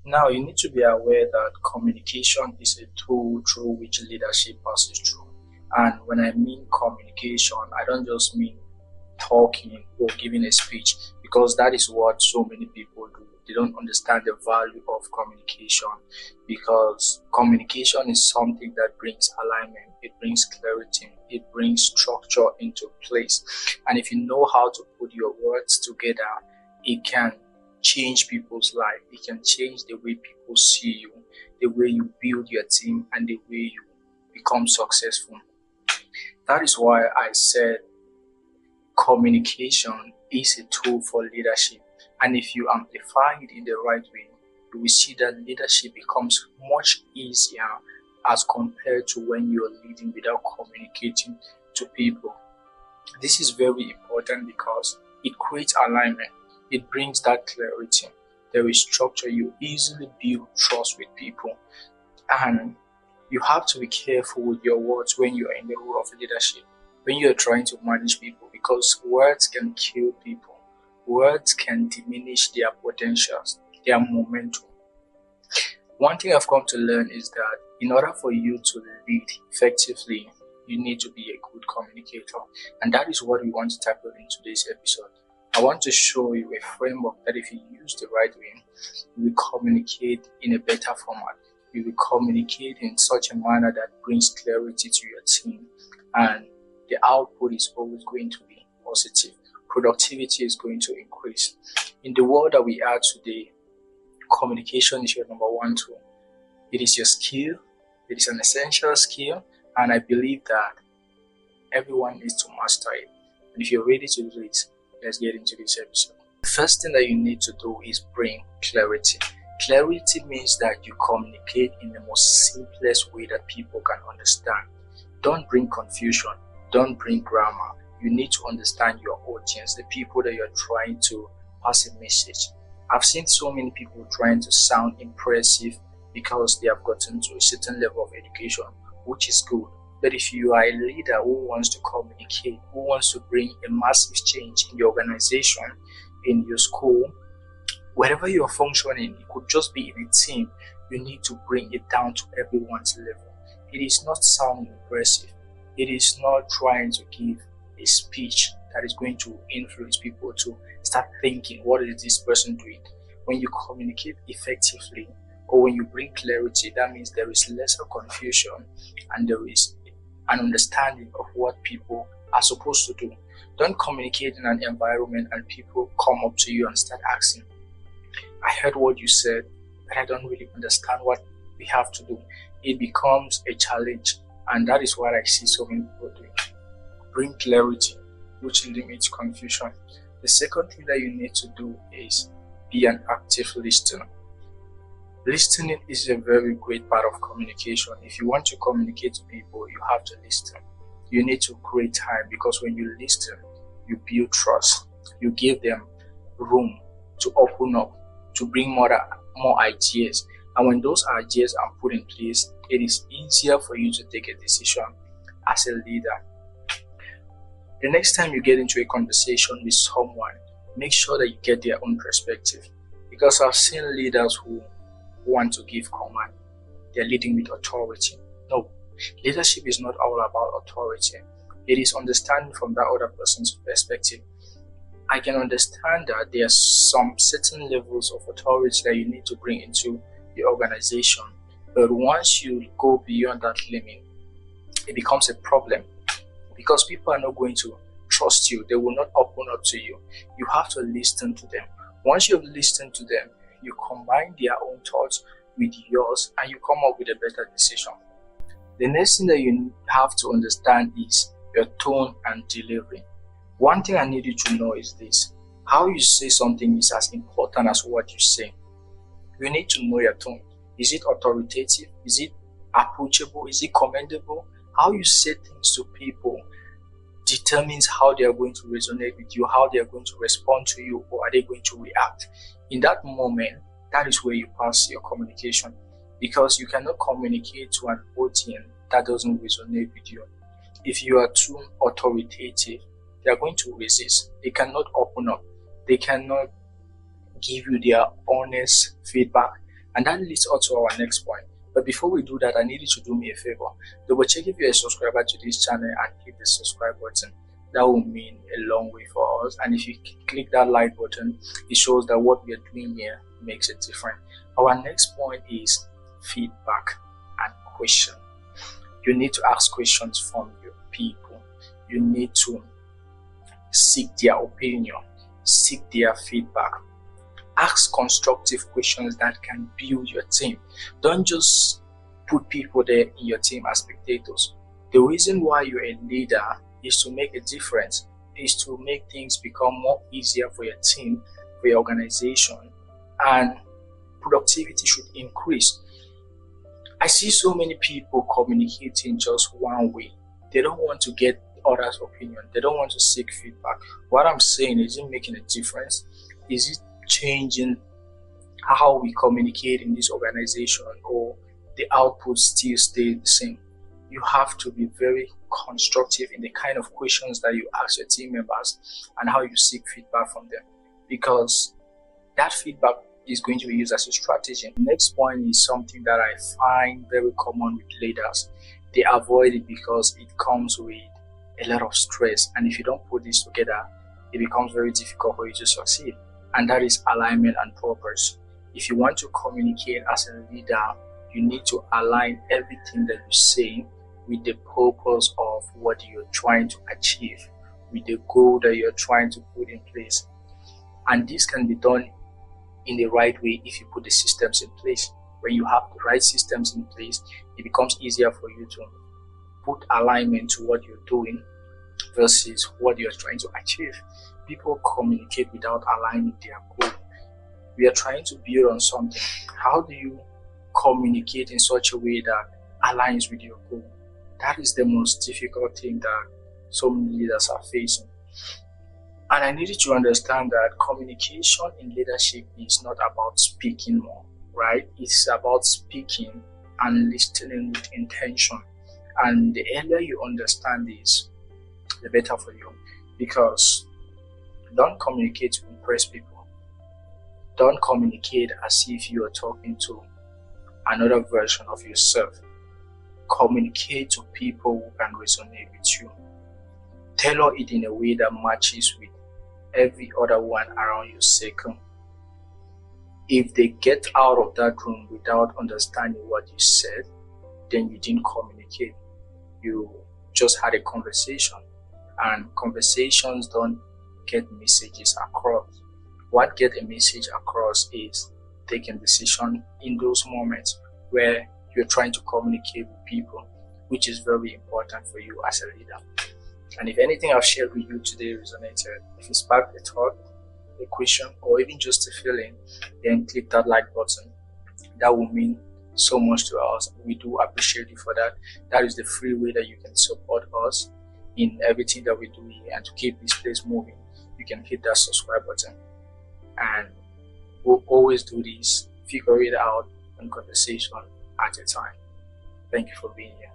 Now, you need to be aware that communication is a tool through which leadership passes through. And when I mean communication, I don't just mean talking or giving a speech, because that is what so many people do. They don't understand the value of communication, because communication is something that brings alignment, it brings clarity, it brings structure into place. And if you know how to put your words together, it can change people's life. It can change the way people see you, the way you build your team, and the way you become successful. That is why I said communication is a tool for leadership. And if you amplify it in the right way, you will see that leadership becomes much easier as compared to when you're leading without communicating to people. This is very important because it creates alignment. It brings that clarity. There is structure. You easily build trust with people. And you have to be careful with your words when you are in the role of leadership, when you are trying to manage people, because words can kill people. Words can diminish their potentials, their momentum. One thing I've come to learn is that in order for you to lead effectively, you need to be a good communicator. And that is what we want to tackle in today's episode. I want to show you a framework that if you use the right way, you will communicate in a better format. You will communicate in such a manner that brings clarity to your team, and the output is always going to be positive. Productivity is going to increase. In the world that we are today, communication is your number one tool. It is your skill. It is an essential skill, and I believe that everyone needs to master it. And if you're ready to do it, let's get into this episode. The first thing that you need to do is bring clarity. Clarity means that you communicate in the most simplest way that people can understand. Don't bring confusion. Don't bring grammar. You need to understand your audience, the people that you're trying to pass a message. I've seen so many people trying to sound impressive because they have gotten to a certain level of education, which is good. But if you are a leader who wants to communicate, who wants to bring a massive change in your organization, in your school, wherever you're functioning, it could just be in a team, you need to bring it down to everyone's level. It is not sounding impressive. It is not trying to give a speech that is going to influence people to start thinking, what is this person doing? When you communicate effectively, or when you bring clarity, that means there is lesser confusion and there is an understanding of what people are supposed to do. Don't communicate in an environment and people come up to you and start asking, I heard what you said, but I don't really understand what we have to do. It becomes a challenge, and that is what I see so many people doing. Bring clarity, which limits confusion. The second thing that you need to do is be an active listener. Listening is a very great part of communication. If you want to communicate to people, you have to listen. You need to create time, because when you listen, you build trust. You give them room to open up, to bring more ideas. And when those ideas are put in place, it is easier for you to take a decision as a leader. The next time you get into a conversation with someone, make sure that you get their own perspective. Because I've seen leaders who want to give command. They're leading with authority. No, leadership is not all about authority. It is understanding from that other person's perspective. I can understand that there are some certain levels of authority that you need to bring into the organization. But once you go beyond that limit, it becomes a problem, because people are not going to trust you. They will not open up to you. You have to listen to them. Once you've listened to them, you combine their own thoughts with yours and you come up with a better decision. The next thing that you have to understand is your tone and delivery. One thing I need you to know is this: how you say something is as important as what you say. You need to know your tone. Is it authoritative? Is it approachable? Is it commendable? How you say things to people determines how they are going to resonate with you, how they are going to respond to you, or are they going to react. In that moment, that is where you pass your communication, because you cannot communicate to an audience that doesn't resonate with you. If you are too authoritative, they are going to resist. They cannot open up. They cannot give you their honest feedback. And that leads us to our next point. But before we do that, I need you to do me a favor. Double check if you're a subscriber to this channel and hit the subscribe button. That will mean a long way for us. And if you click that like button, it shows that what we are doing here makes it different. Our next point is feedback and question. You need to ask questions from your people. You need to seek their opinion, seek their feedback. Ask constructive questions that can build your team. Don't just put people there in your team as spectators. The reason why you're a leader is to make a difference, is to make things become more easier for your team, for your organization, and productivity should increase. I see so many people communicating just one way. They don't want to get others' opinion. They don't want to seek feedback. What I'm saying, is it making a difference? Is it changing how we communicate in this organization, or the output still stays the same? You have to be very constructive in the kind of questions that you ask your team members and how you seek feedback from them, because that feedback is going to be used as a strategy. The next point is something that I find very common with leaders. They avoid it because it comes with a lot of stress, and if you don't put this together, it becomes very difficult for you to succeed. And that is alignment and purpose. If you want to communicate as a leader, you need to align everything that you say with the purpose of what you're trying to achieve, with the goal that you're trying to put in place. And this can be done in the right way if you put the systems in place. When you have the right systems in place, it becomes easier for you to put alignment to what you're doing versus what you're trying to achieve. People communicate without aligning their goal. We are trying to build on something. How do you communicate in such a way that aligns with your goal? That is the most difficult thing that so many leaders are facing. And I need you to understand that communication in leadership is not about speaking more, right? It's about speaking and listening with intention. And the earlier you understand this, the better for you, because don't communicate to impress people. Don't communicate as if you are talking to another version of yourself. Communicate to people who can resonate with you. Tailor it in a way that matches with every other one around your circle. If they get out of that room without understanding what you said, then you didn't communicate. You just had a conversation, and conversations don't get messages across. What get a message across is taking decision in those moments where you're trying to communicate with people, which is very important for you as a leader. And if anything I've shared with you today resonated, if it sparked a thought, a question, or even just a feeling, then click that like button. That will mean so much to us. We do appreciate you for that. That is the free way that you can support us in everything that we do here, and to keep this place moving, you can hit that subscribe button. And we'll always do this, figure it out, one conversation at a time. Thank you for being here.